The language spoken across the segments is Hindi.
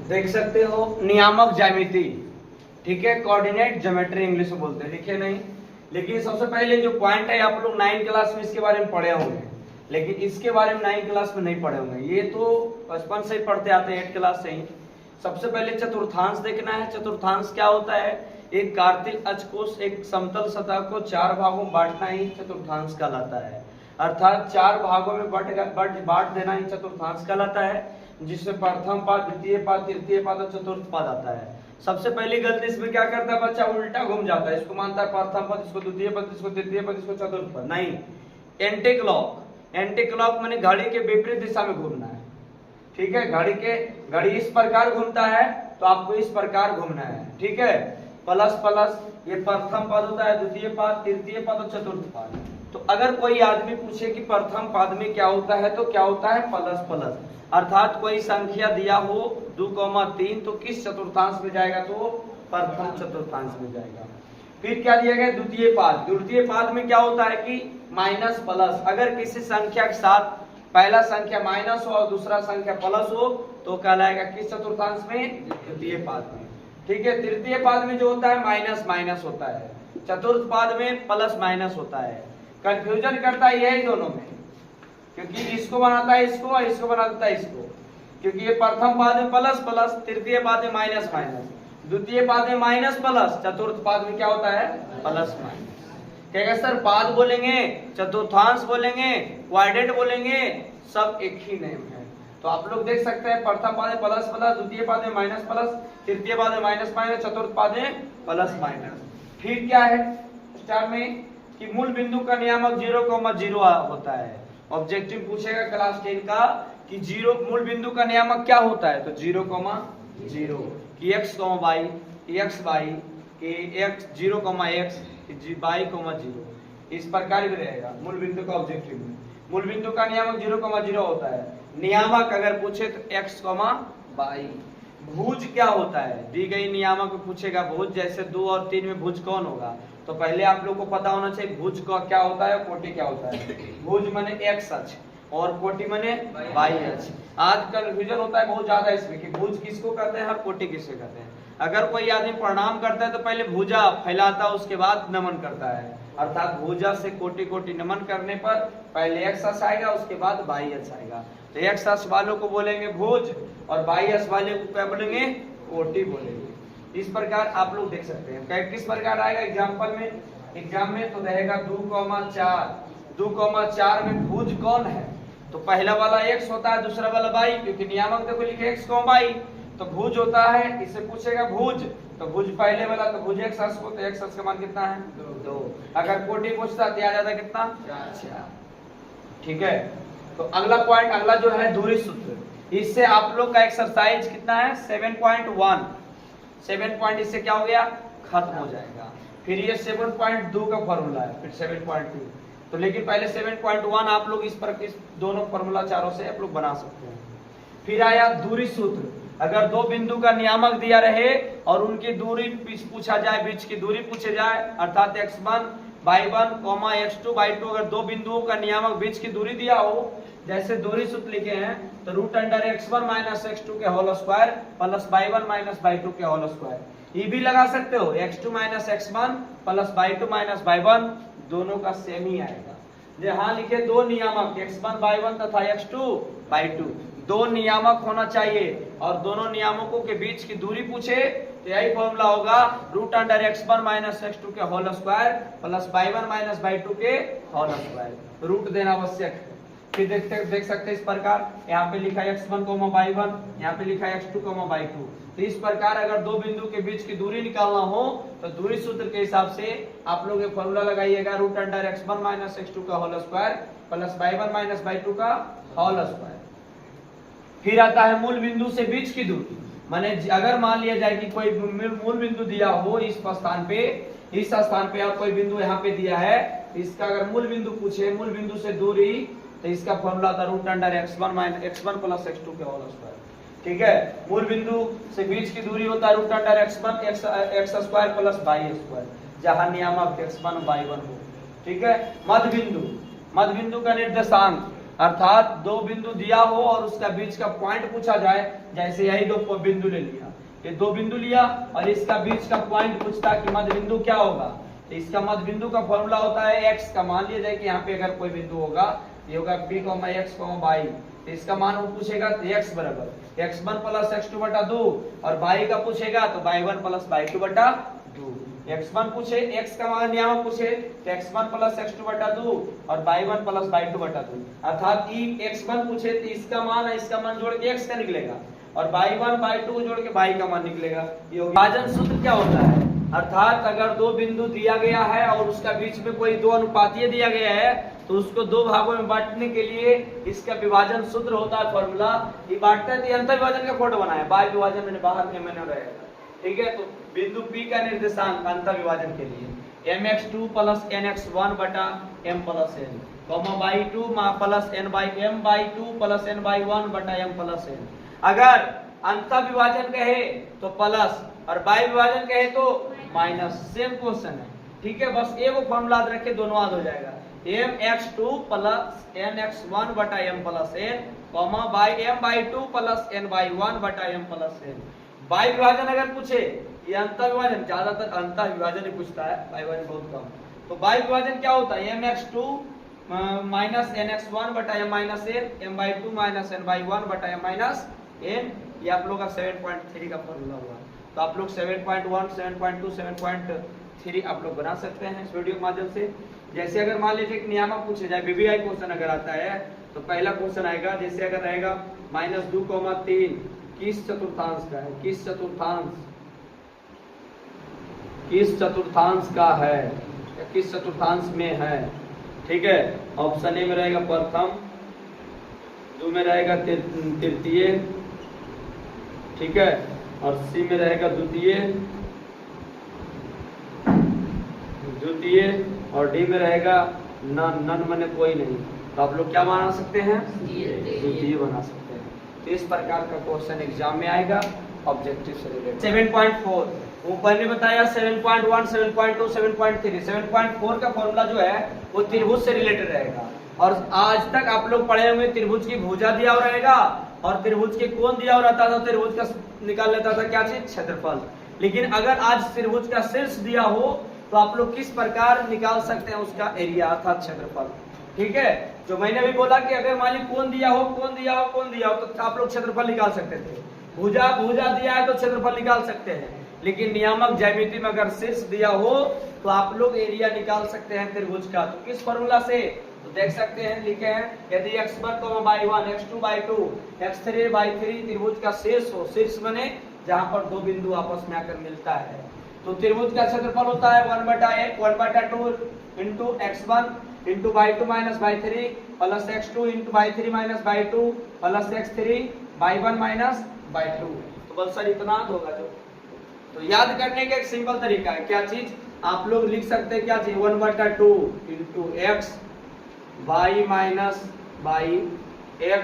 देख सकते हो नियामक ज्यामिति, ठीक है, कोऑर्डिनेट ज्योमेट्री इंग्लिश में बोलते हैं, लिखे नहीं। लेकिन सबसे पहले जो पॉइंट है आप लोग 9 क्लास में इसके बारे में पढ़े होंगे, लेकिन इसके बारे में 9 क्लास में नहीं पढ़े होंगे, ये तो बचपन से ही पढ़ते आते हैं 8 क्लास से ही। सबसे पहले चतुर्थांश देखना है। चतुर्थांश क्या होता है? एक कार्तिल अक्ष को एक समतल सतह को 4 भागों में बांटना ही चतुर्थांश कहलाता है। अर्थात 4 भागों में बांट देना ही चतुर्थांश कहलाता है, जिसमें प्रथम पाद, द्वितीय पाद, तृतीय पाद और चतुर्थ पाद आता है। सबसे पहली गलती इसमें क्या करता है बच्चा? उल्टा घूम जाता है। इसको मानता है प्रथम पद, इसको द्वितीय पद, इसको तृतीय पद, इसको चतुर्थ पद। नहीं, एंटी क्लॉक। एंटी क्लॉक माने घड़ी के विपरीत दिशा में घूमना है, ठीक है। घड़ी इस प्रकार घूमता है तो आपको इस प्रकार घूमना है, ठीक है। प्लस प्लस, ये प्रथम पद होता है, द्वितीय पद, तृतीय पद और चतुर्थ पद। तो अगर कोई आदमी पूछे कि प्रथम पद में क्या होता है, तो क्या होता है? Plus plus. अर्थात कोई संख्या दिया हो 2,3 तो किस चतुर्थांश में जाएगा? तो प्रथम चतुर्थांश में जाएगा। फिर क्या दिया गया? द्वितीय पाद। द्वितीय पाद में क्या होता है कि माइनस प्लस। अगर किसी संख्या के साथ पहला संख्या माइनस हो और दूसरा संख्या प्लस हो तो कहलाएगा किस चतुर्थांश में? द्वितीय पाद में, ठीक है। तृतीय पाद में जो होता है माइनस माइनस होता है, चतुर्थ पाद में प्लस माइनस होता है। कंफ्यूजन करता है यही दोनों में, क्योंकि इसको बनाता है इसको और इसको बना देता है इसको, क्योंकि ये प्रथम पाद में प्लस प्लस, तृतीय पाद में माइनस माइनस, द्वितीय पाद में माइनस प्लस, चतुर्थ पाद में क्या होता है? Plus minus. कहेगा सर पाद बोलेंगे, चतुर्थांश बोलेंगे, क्वाड्रेंट बोलेंगे, सब एक ही नेम है। तो आप लोग देख सकते हैं प्रथम पाद में प्लस प्लस, द्वितीय पाद में माइनस प्लस, तृतीय पाद में माइनस माइनस, चतुर्थ पाद में प्लस माइनस। फिर क्या है स्टार में कि मूल बिंदु का नियामक 0,0 होता है। ऑब्जेक्टिव पूछेगा क्लास 10 का कि 0 मूल बिंदु का नियामक क्या होता है, तो 0,0 कि x, y, x, y कि x 0,x, y, 0 इस प्रकार भी रहेगा मूल बिंदु का ऑब्जेक्टिव में। मूल बिंदु का नियामक 0,0 होता है। नियामक अगर पूछे तो x, y। भुज क्या होता है? दी गई नियामक में पूछेगा भुज, जैसे 2 और 3 में भुज कौन होगा? तो पहले आप लोग को पता होना चाहिए भुज का क्या होता है, कोटि क्या होता है। भुज माने x अक्ष और कोटि माने y अक्ष। आज कंफ्यूजन होता है बहुत ज्यादा इसमें कि भुज किसको कहते हैं और कोटि किसको कहते हैं। अगर कोई आदमी प्रणाम करता है तो पहले भुजा फैलाता है, उसके बाद नमन करता है। अर्थात भुजा से कोटि कोटि नमन करने पर पहले x अक्ष आएगा, उसके बाद y अक्ष आएगा। तो x अक्ष वालों को बोलेंगे भुज और y अक्ष वाले को क्या बोलेंगे? कोटि बोलेंगे। इस प्रकार आप लोग देख सकते हैं। किस प्रकार आएगा एग्जाम्पल में? एग्जाम में तो रहेगा 2,4। 2,4 में भुज कौन है? तो पहला वाला x होता है, दूसरा वाला y, क्योंकि नियामक देखो लिखे x, y तो भुज होता है। इससे पूछेगा भुज, तो भुज पहले वाला तो भुज x अक्ष को, तो x अक्ष का मान कितना है? 2। अगर कोटि पूछता तो आ जाता कितना? 4। ठीक है। तो अगला पॉइंट, अगला जो है दूरी सूत्र। इससे आप लोग का एक्सरसाइज कितना है? 7.1। 7 पॉइंट इससे क्या हो गया? खत्म हो जाएगा। फिर ये 7.2 का फॉर्मूला है, फिर 7.2। तो लेकिन पहले 7.1 आप लोग इस दोनों फॉर्मूला चारों से आप लोग बना सकते हैं। फिर आया दूरी सूत्र। अगर दो बिंदु का नियामक दिया रहे और उनकी दूरी पूछा जाए, बीच की दूरी पूछे जाए, अर्थात x1, y1, x2, y2, अगर दो बिंदुओं का नियामक बीच की दूरी दिया हो, जैसे दूरी सूत्र लिखे हैं तो √x1 - x2 के whole square plus y1 - y2 के होल स्क्वायर। ये भी लगा सकते हो, x2 - x1 plus y2 - y1 दोनों का सेम ही आएगा। जहां लिखे दो नियामक x1, y1 तथा x2, y2, दो नियामक होना चाहिए और दोनों नियामकों के बीच की दूरी पूछे तो यही फॉर्मूला होगा √x1 - x2 के whole square plus y1 - y2 के होल स्क्वायर। रूट देना आवश्यक है। फिर देख सकते हैं इस प्रकार, यहाँ पे लिखा है x1, y1, यहाँ पे लिखा है x2, y2। तो इस प्रकार अगर दो बिंदु के बीच की दूरी निकालना हो तो दूरी सूत्र के हिसाब से आप लोग ये फॉर्मूला लगाइएगा √x1 - x2 का whole square plus y1 - y2 का होल स्क्वायर। फिर आता है मूल बिंदु से बीच की दूरी। माने अगर मान लिया जाए कि कोई मूल बिंदु दिया हो इस स्थान पे और कोई बिंदु यहाँ पे दिया है, इसका अगर मूल बिंदु पूछे, मूल बिंदु से दूरी, तो इसका फॉर्मूला था √x1 प्लस x2 के होल स्क्वायर। ठीक है। मूल बिंदु से बीच की दूरी होता है √x1 x square plus y square, जहां नियामक x1 y1 हो। ठीक है। मध्य बिंदु का निर्देशांक अर्थात दो बिंदु दिया हो और उसका बीच का पॉइंट पूछा जाए, जैसे यही दो बिंदु ले लिया, ये दो बिंदु लिया और इसका बीच का पॉइंट पूछता कि मध्य बिंदु क्या होगा, तो इसका मध्य बिंदु का फॉर्मूला होता है x का। मान लिया जाए कि यहाँ पे अगर कोई बिंदु होगा, ये होगा p, x, y, तो इसका मान वो पूछेगा x बराबर x1 प्लस x2 बटा 2 और y का पूछेगा तो y1 प्लस y2 बटा 2। x1 पूछे, x का मान नियामक पूछे तो x1 प्लस x2 बटा 2 और y1 प्लस y2 बटा 2, अर्थात x1 पूछे तो इसका मान जोड़ के x का निकलेगा और y1 y2 को जोड़ के y का मान निकलेगा। ये विभाजन सूत्र क्या होता है, अर्थात अगर दो बिंदु दिया गया है और उसका बीच में कोई दो अनुपातीय दिया गया है तो उसको दो भागों में बांटने के लिए इसका विभाजन सूत्र होता है फॉर्मूला। ये बांटता है तो अंतर विभाजन का फोटो बनाया, बाह्य विभाजन मैंने बाहर में मैंने रहेगा, ठीक है। तो बिंदु P का निर्देशांक अंतर विभाजन के लिए mx2 प्लस nx1 बटा m plus n, y2 plus n by m by 2 plus n by 1 बटा m प्लस n। अगर अंतर विभाजन कहे तो प्लस और बाह्य विभाजन कहे तो माइनस, सेम क्वेश्चन है, ठीक है। बस एक फॉर्मूला याद रखे, दोनों याद हो जाएगा, mx2 प्लस nx1 बटा m plus n, m by 2 plus n by 1 बटा m प्लस n। बाह्य विभाजन अगर पूछे, ये अंतर विभाजन ज्यादातर अंतर विभाजन ही पूछता है, बाह्य विभाजन बहुत कम। तो बाह्य विभाजन क्या होता है, mx2 माइनस nx1 बटा m minus n, m by 2 minus n by 1 बटा m माइनस n। ये आप लोग का 7.3 का फॉर्मूला हुआ, तो आप लोग 7.1, 7.2, 7.3 आप लोग बना सकते हैं इस वीडियो के माध्यम से। जैसे अगर मान लीजिए एक नियामक पूछे जाए, बीबीआई क्वेश्चन अगर आता है तो पहला क्वेश्चन आएगा, जैसे अगर रहेगा -2,3 किस चतुर्थांश का है, किस चतुर्थांश का है या किस चतुर्थांश में है, ठीक है। ऑप्शन ए में रहेगा प्रथम, 2 में रहेगा तृतीय, ठीक है, और सी में रहेगा द्वितीय, और डी में रहेगा नन माने कोई नहीं। तो आप लोग क्या बना सकते हैं, द्वितीय बना सकते हैं। तो इस प्रकार का क्वेश्चन एग्जाम में आएगा ऑब्जेक्टिव से रिलेटेड। 7.4 ऊपर ने बताया 7.1, 7.2, 7.3, 7.4 का फॉर्मूला जो है वो त्रिभुज से रिलेटेड रहेगा। और आज तक आप लोग पढ़े हुए त्रिभुज की भुजा दिया हुआ रहेगा और त्रिभुज के कोण दिया हुआ रहता था, त्रिभुज का निकाल लेता था क्या चीज, क्षेत्रफल। लेकिन अगर आज त्रिभुज का शीर्ष दिया हो तो आप लोग किस प्रकार निकाल सकते हैं उसका एरिया अर्थात क्षेत्रफल, ठीक है। जो मैंने भी बोला कि अगर मान ली कोण दिया हो तो आप लोग क्षेत्रफल निकाल सकते थे, भुजा दिया है तो क्षेत्रफल निकाल सकते हैं। लेकिन नियामक ज्यामिति में अगर शीर्ष दिया हो तो आप लोग एरिया निकाल सकते हैं त्रिभुज का। तो किस फॉर्मूला से, तो देख सकते हैं, लिखे हैं, यदि x1 by 1, x2 by 2, x3 by 3 त्रिभुज का शीर्ष हो, शीर्ष बने जहां पर दो बिंदु आपस में आकर मिलता है, तो त्रिभुज का क्षेत्रफल होता है 1/2 into x1 into by 2 minus by 3 plus x2 into by 3 minus by 2 plus x3 by 1 minus by 2। तो बस सर इतना होगा जो। तो याद करने का एक सिंपल तरीका है, क्या चीज आप लोग लिख सकते हैं, क्या चीज 1/2 into x y minus by x,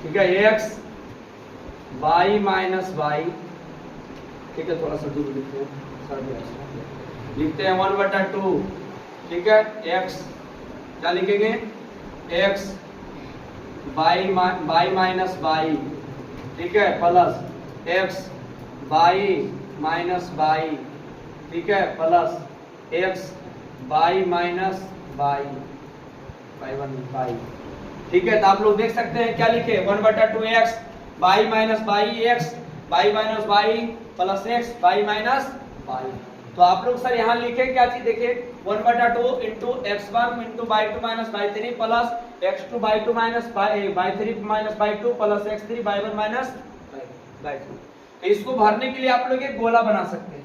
ठीक है, x y माइनस y, ठीक है, थोड़ा सा दूर लिखते हैं 1/2, ठीक है, x क्या लिखेंगे, x y माइनस y, ठीक है, plus x y minus y, ठीक है, plus x y minus y, y, ठीक है। तो आप लोग देख सकते हैं क्या लिखे 1/2x y minus y, x y minus y plus x y minus y। तो आप लोग सर यहाँ लिखे क्या चीज, देखिए 1/2 into x1 into by 2 minus by 3 plus x2 by 2 minus by 3 minus by 2 plus x3 by 1 minus by 2। तो इसको भरने के लिए आप लोग एक गोला बना सकते हैं,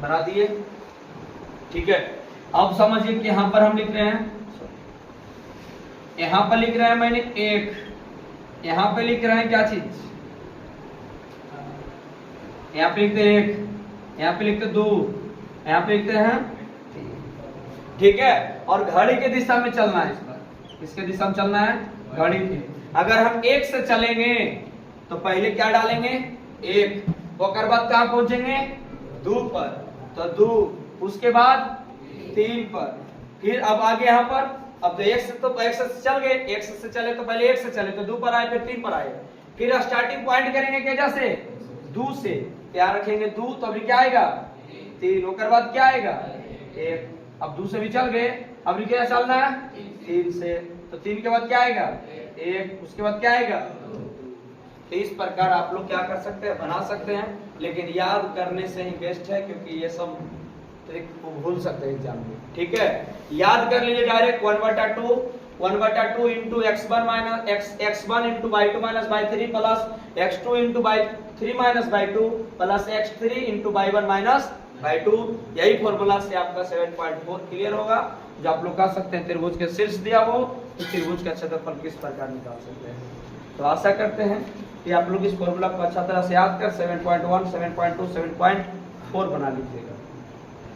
बना दिए, ठीक है। अब समझिए कि यहाँ पर हम लिख रहे हैं, यहाँ पर लिख रहे हैं मैंने 1, यहाँ पे लिख रहे हैं क्या चीज, यहाँ पे लिखते हैं 1, यहाँ पे लिखते 2, यहाँ पे लिखते हैं 3, ठीक है। और घड़ी के दिशा में चलना है, इस पर किसके दिशा में चलना है, घड़ी के। अगर हम 1 से चलेंगे तो पहले क्या डालेंगे 1, और बाद कहाँ पहुंचेंगे 2 पर, तो 2, उसके बाद 3 पर, फिर अब आगे यहाँ पर अब तो x से चल गए, x से चले तो पहले 1 से चले तो 2 पर आए, फिर 3 पर आए, फिर स्टार्टिंग पॉइंट करेंगे क्या से 2 से, क्या रखेंगे 2, तो अभी क्या आएगा 3, ओकर बाद क्या आएगा 1, अब 2 से भी चल गए, अब क्या चलना है 3 से, तो 3 के बाद क्या आएगा 1, उसके बाद क्या आएगा। तो इस प्रकार आप लोग क्या कर सकते हैं, बना सकते हैं, लेकिन याद करने से ही बेस्ट है, क्योंकि ये सब ट्रिक को भूल सकते हैं एग्जाम में। ठीक है, याद कर लीजिए direct 1/2 into x1 minus x1 into y2 minus y3 plus x2 into y3 minus y2 plus x3 into y1 minus y2। यही फॉर्मूला से आपका 7.4 क्लियर होगा, जो आप लोग कर सकते हैं। त्रिभुज के शीर्ष दिया हो तो त्रिभुज का क्षेत्रफल किस प्रकार निकाल सकते हैं। तो आशा करते हैं कि आप लोग इस फॉर्मूला को अच्छा तरह से याद कर 7.1, 7.2, 7.4 बना लीजिएगा।